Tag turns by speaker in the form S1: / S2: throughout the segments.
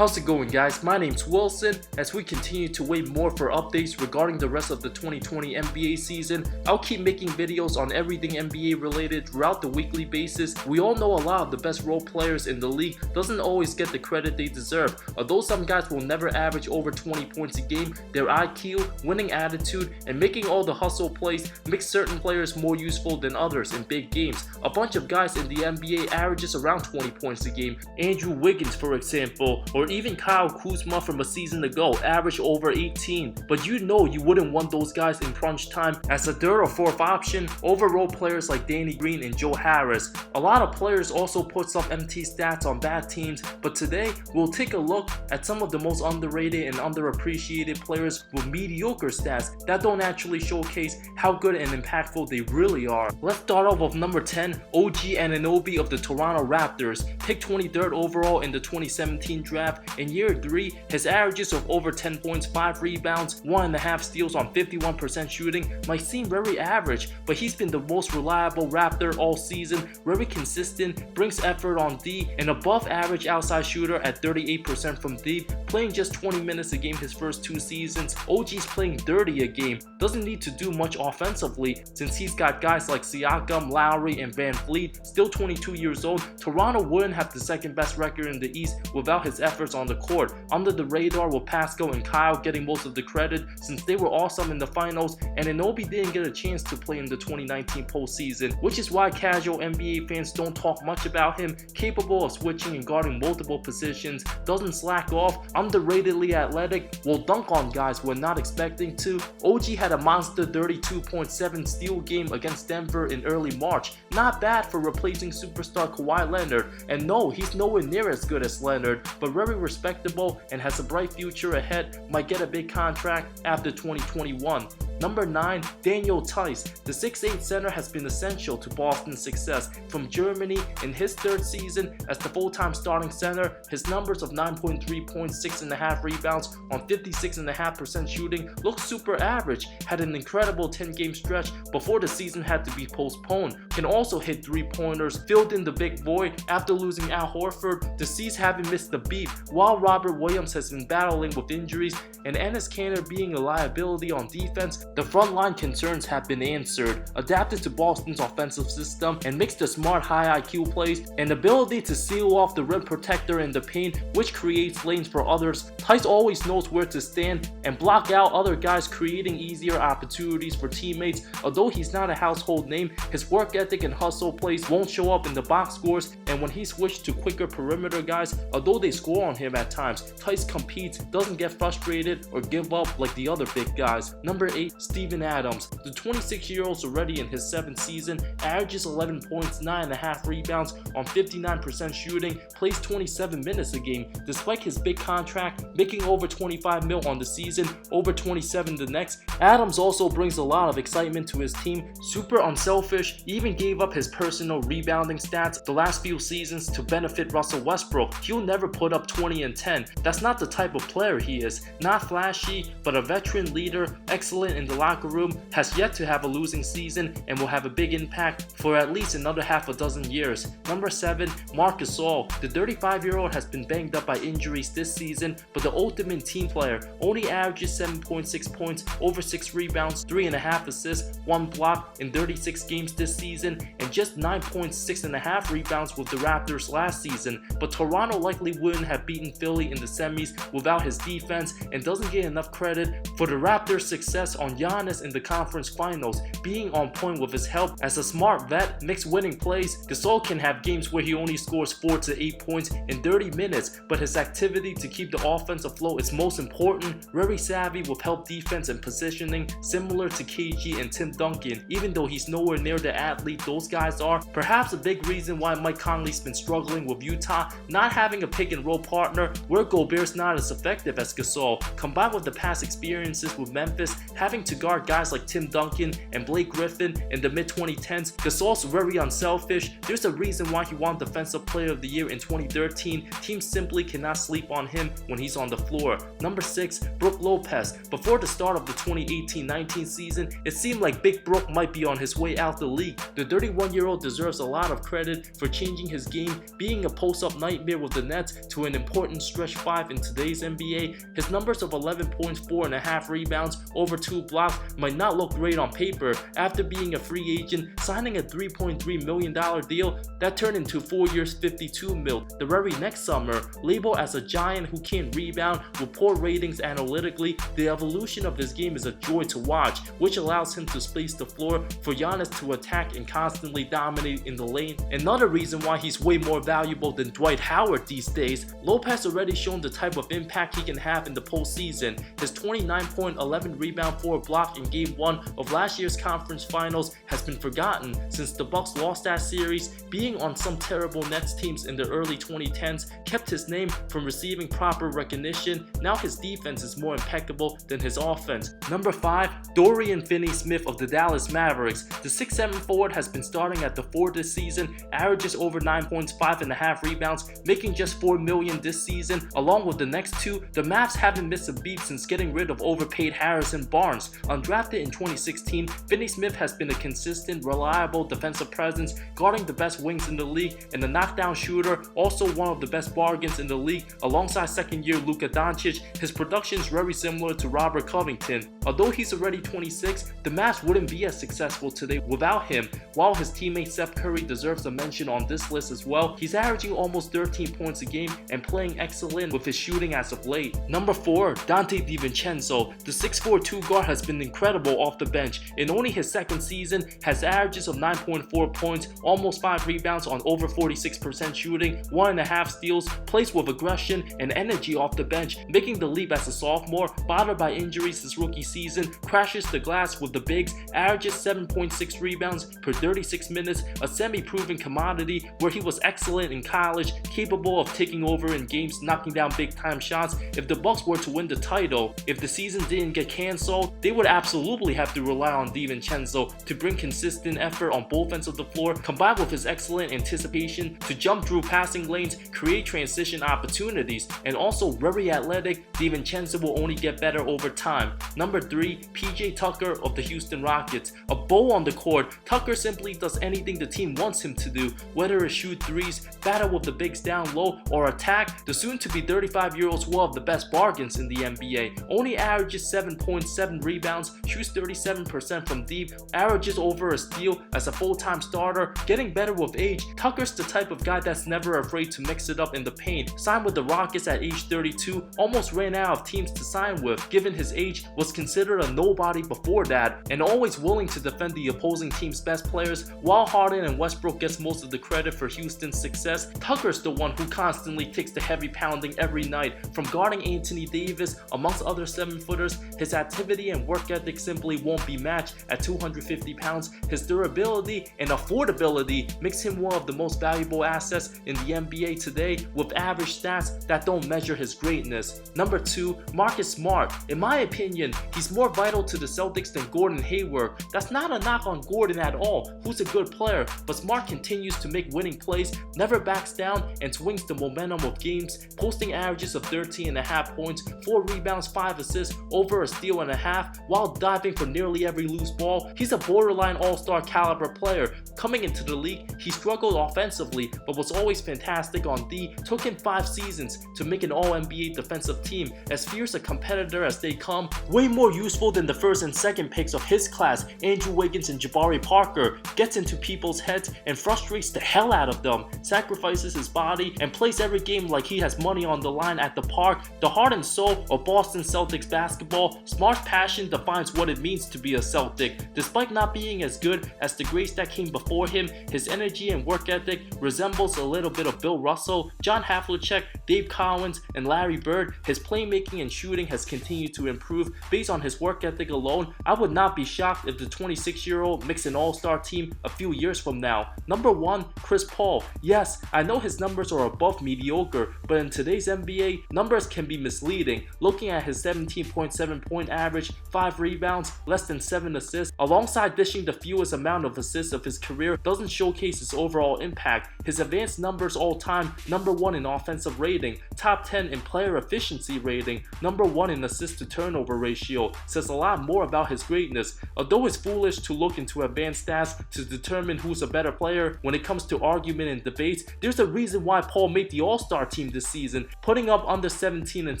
S1: How's it going, guys? My name's Wilson. As we continue to wait more for updates regarding the rest of the 2020 NBA season, I'll keep making videos on everything NBA related throughout the weekly basis. We all know a lot of the best role players in the league doesn't always get the credit they deserve. Although some guys will never average over 20 points a game, their IQ, winning attitude, and making all the hustle plays makes certain players more useful than others in big games. A bunch of guys in the NBA averages around 20 points a game. Andrew Wiggins, for example, or even Kyle Kuzma from a season ago averaged over 18, but you know you wouldn't want those guys in crunch time as a third or fourth option over role players like Danny Green and Joe Harris. A lot of players also puts up empty stats on bad teams, but today we'll take a look at some of the most underrated and underappreciated players with mediocre stats that don't actually showcase how good and impactful they really are. Let's start off with number 10, OG Anunoby of the Toronto Raptors. Picked 23rd overall in the 2017 draft. In year 3, his averages of over 10 points, 5 rebounds, 1.5 steals on 51% shooting might seem very average, but he's been the most reliable Raptor all season, very consistent, brings effort on D, and above average outside shooter at 38% from deep, playing just 20 minutes a game his first 2 seasons. OG's playing 30 a game, doesn't need to do much offensively since he's got guys like Siakam, Lowry, and Van Fleet. Still 22 years old, Toronto wouldn't have the second best record in the East without his efforts on the court. Under the radar with Pascal and Kyle getting most of the credit since they were awesome in the finals, and Anunoby didn't get a chance to play in the 2019 postseason, which is why casual NBA fans don't talk much about him. Capable of switching and guarding multiple positions, doesn't slack off, underratedly athletic, will dunk on guys we're not expecting to. OG had a monster 32.7 steal game against Denver in early March. Not bad for replacing superstar Kawhi Leonard, and no, he's nowhere near as good as Leonard, but very respectable and has a bright future ahead. Might get a big contract after 2021. Number 9, Daniel Theis. The 6'8 center has been essential to Boston's success. From Germany, in his 3rd season as the full-time starting center, his numbers of 9.3 points, 6.5 rebounds on 56.5% shooting look super average. Had an incredible 10-game stretch before the season had to be postponed. Can also hit 3-pointers, filled in the big void after losing Al Horford. The C's haven't missed a beat, while Robert Williams has been battling with injuries and Enes Kanter being a liability on defense. The frontline concerns have been answered. Adapted to Boston's offensive system and mixed the smart high IQ plays and ability to seal off the rim protector in the paint, which creates lanes for others. Theis always knows where to stand and block out other guys, creating easier opportunities for teammates. Although he's not a household name, his work ethic and hustle plays won't show up in the box scores, and when he switched to quicker perimeter guys, although they score on him at times, Theis competes, doesn't get frustrated or give up like the other big guys. Number 8, Steven Adams. The 26-year-old's already in his 7th season, averages 11 points, 9.5 rebounds on 59% shooting, plays 27 minutes a game. Despite his big contract, making over 25 mil on the season, over 27 the next, Adams also brings a lot of excitement to his team. Super unselfish, even gave up his personal rebounding stats the last few seasons to benefit Russell Westbrook. He'll never put up 20 and 10. That's not the type of player he is. Not flashy, but a veteran leader, excellent in the locker room, has yet to have a losing season, and will have a big impact for at least another half a dozen years. Number 7, Marc Gasol. The 35-year-old has been banged up by injuries this season, but the ultimate team player, only averages 7.6 points, over 6 rebounds, 3.5 assists, 1 block in 36 games this season, and just 9 points, 6.5 rebounds with the Raptors last season. But Toronto likely wouldn't have beaten Philly in the semis without his defense, and doesn't get enough credit for the Raptors' success on Giannis in the conference finals, being on point with his help. As a smart vet, makes winning plays. Gasol can have games where he only scores 4 to 8 points in 30 minutes, but his activity to keep the offense afloat is most important. Very savvy with help defense and positioning, similar to KG and Tim Duncan, even though he's nowhere near the athlete those guys are. Perhaps a big reason why Mike Conley's been struggling with Utah, not having a pick and roll partner where Gobert's not as effective as Gasol, combined with the past experiences with Memphis, having having to guard guys like Tim Duncan and Blake Griffin in the mid-2010s. Gasol's very unselfish. There's a reason why he won Defensive Player of the Year in 2013. Teams simply cannot sleep on him when he's on the floor. Number 6, Brook Lopez. Before the start of the 2018-19 season, it seemed like Big Brook might be on his way out the league. The 31-year-old deserves a lot of credit for changing his game, being a post-up nightmare with the Nets to an important stretch 5 in today's NBA. His numbers of 11 points, 4.5 rebounds, over 2 blocks might not look great on paper. After being a free agent, signing a $3.3 million deal that turned into 4 years, $52 million. The very next summer, labeled as a giant who can't rebound with poor ratings analytically, the evolution of his game is a joy to watch, which allows him to space the floor for Giannis to attack and constantly dominate in the lane. Another reason why he's way more valuable than Dwight Howard these days, Lopez already shown the type of impact he can have in the postseason. His 29-point, 11-rebound, 4-block in Game 1 of last year's conference finals has been forgotten since the Bucks lost that series. Being on some terrible Nets teams in the early 2010s kept his name from receiving proper recognition. Now his defense is more impeccable than his offense. Number 5, Dorian Finney-Smith of the Dallas Mavericks. The 6'7" forward has been starting at the 4 this season, averages over 9 points, 5.5 rebounds, making just $4 million this season. Along with the next two, the Mavs haven't missed a beat since getting rid of overpaid Harrison Barnes. Undrafted in 2016, Finney-Smith has been a consistent, reliable defensive presence, guarding the best wings in the league and a knockdown shooter, also one of the best bargains in the league. Alongside second-year Luka Doncic, his production is very similar to Robert Covington. Although he's already 26, the Mavs wouldn't be as successful today without him. While his teammate Seth Curry deserves a mention on this list as well, he's averaging almost 13 points a game and playing excellent with his shooting as of late. Number 4, Donte DiVincenzo. The 6'4" 2 guard has been incredible off the bench. In only his second season, has averages of 9.4 points, almost 5 rebounds on over 46% shooting, 1.5 steals, plays with aggression and energy off the bench, making the leap as a sophomore. Bothered by injuries his rookie season, crashes the glass with the bigs, averages 7.6 rebounds per 36 minutes, a semi-proven commodity where he was excellent in college, capable of taking over in games, knocking down big-time shots. If the Bucks were to win the title, if the season didn't get cancelled, they would absolutely have to rely on DiVincenzo to bring consistent effort on both ends of the floor, combined with his excellent anticipation to jump through passing lanes, create transition opportunities, and also very athletic. DiVincenzo will only get better over time. Number 3, PJ Tucker of the Houston Rockets. A bull on the court, Tucker simply does anything the team wants him to do, whether it's shoot threes, battle with the bigs down low, or attack. The soon-to-be 35-year-old's one of the best bargains in the NBA. Only averages 7.7 rebounds, shoots 37% from deep, averages over a steal as a full-time starter. Getting better with age, Tucker's the type of guy that's never afraid to mix it up in the paint. Signed with the Rockets at age 32, almost ran out of teams to sign with. Given his age, was considered a nobody before that, and always willing to defend the opposing team's best players. While Harden and Westbrook gets most of the credit for Houston's success, Tucker's the one who constantly takes the heavy pounding every night. From guarding Anthony Davis amongst other 7-footers, his activity and work ethic simply won't be matched at 250 pounds. His durability and affordability makes him one of the most valuable assets in the NBA today, with average stats that don't measure his greatness. Number 2, Marcus Smart. In my opinion, he's more vital to the Celtics than Gordon Hayward. That's not a knock on Gordon at all, who's a good player, but Smart continues to make winning plays, never backs down, and swings the momentum of games, posting averages of 13.5 points, 4 rebounds, 5 assists, over a steal and a half, while diving for nearly every loose ball. He's a borderline all-star caliber player. Coming into the league, he struggled offensively, but was always fantastic on D. Took him 5 seasons to make an all-NBA defensive team. As fierce a competitor as they come, way more useful than the first and second picks of his class, Andrew Wiggins and Jabari Parker. Gets into people's heads and frustrates the hell out of them. Sacrifices his body and plays every game like he has money on the line at the park. The heart and soul of Boston Celtics basketball, Smart's passion defines what it means to be a Celtic. Despite not being as good as the greats that came before him, his energy and work ethic resembles a little bit of Bill Russell, John Havlicek, Dave Collins, and Larry Bird. His playmaking and shooting has continued to improve. Based on his work ethic alone, I would not be shocked if the 26-year-old makes an all-star team a few years from now. Number 1, Chris Paul. Yes, I know his numbers are above mediocre, but in today's NBA, numbers can be misleading. Looking at his 17.7 point average, 5 rebounds, less than 7 assists, alongside dishing the fewest amount of assists of his career, doesn't showcase his overall impact. His advanced numbers all time: number 1 in offensive rating, top 10 in player efficiency rating, number 1 in assist to turnover ratio, says a lot more about his greatness. Although it's foolish to look into advanced stats to determine who's a better player when it comes to argument and debates, there's a reason why Paul made the All-Star team this season, putting up under 17 and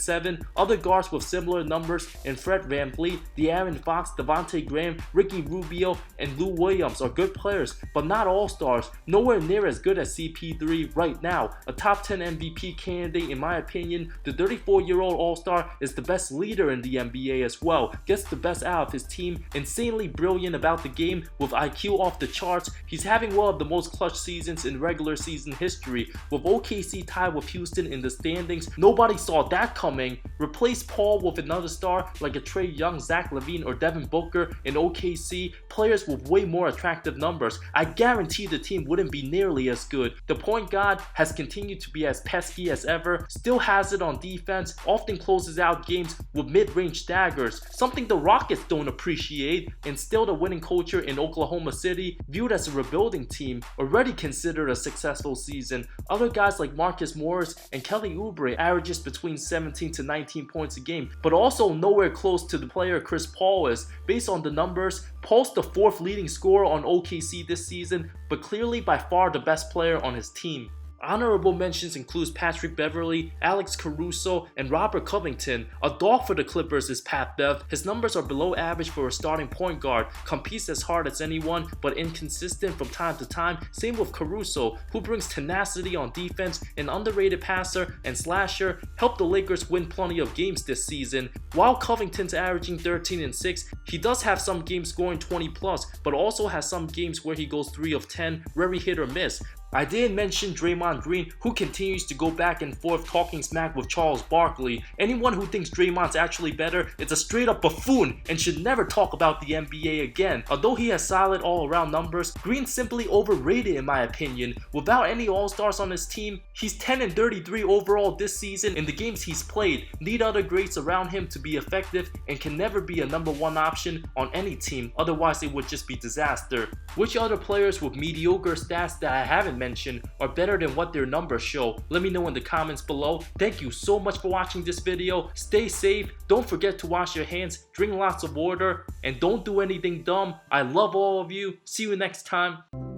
S1: 7. Other guards with similar numbers in Fred VanVleet, De'Aaron Fox, Devontae Graham, Ricky Rubio, and Lou Williams are good players, but not all-stars, nowhere near as good as CP3 right now. A top 10 MVP candidate in my opinion, the 34-year-old all-star is the best leader in the NBA as well, gets the best out of his team, insanely brilliant about the game with IQ off the charts. He's having one of the most clutch seasons in regular season history, with OKC tied with Houston in the standings. Nobody saw that coming. Replace Paul with another star like a Trae Young, Zach LaVine, or Devin Booker in OKC, players with way more attractive numbers. I guarantee the team wouldn't be nearly as good. The point guard has continued to be as pesky as ever, still has it on defense, often closes out games with mid-range daggers, something the Rockets don't appreciate. Instilled a winning culture in Oklahoma City, viewed as a rebuilding team, already considered a successful season. Other guys like Marcus Morris and Kelly Oubre averages between 17 to 19 points a game, but also nowhere close to the player Chris Paul is. Based on the numbers, Paul's the 4th leading scorer on OKC this season, but clearly by far the best player on his team. Honorable mentions includes Patrick Beverley, Alex Caruso, and Robert Covington. A dog for the Clippers is Pat Bev. His numbers are below average for a starting point guard, competes as hard as anyone, but inconsistent from time to time. Same with Caruso, who brings tenacity on defense, an underrated passer and slasher, helped the Lakers win plenty of games this season. While Covington's averaging 13 and 6, he does have some games scoring 20 plus, but also has some games where he goes 3 of 10, very hit or miss. I didn't mention Draymond Green, who continues to go back and forth talking smack with Charles Barkley. Anyone who thinks Draymond's actually better is a straight up buffoon and should never talk about the NBA again. Although he has solid all-around numbers, Green's simply overrated in my opinion. Without any all-stars on his team, he's 10 and 33 overall this season in the games he's played. Need other greats around him to be effective and can never be a number 1 option on any team, otherwise it would just be disaster. Which other players with mediocre stats that I haven't mentioned are better than what their numbers show? Let me know in the comments below. Thank you so much for watching this video. Stay safe, don't forget to wash your hands, drink lots of water, and don't do anything dumb. I love all of you. See you next time.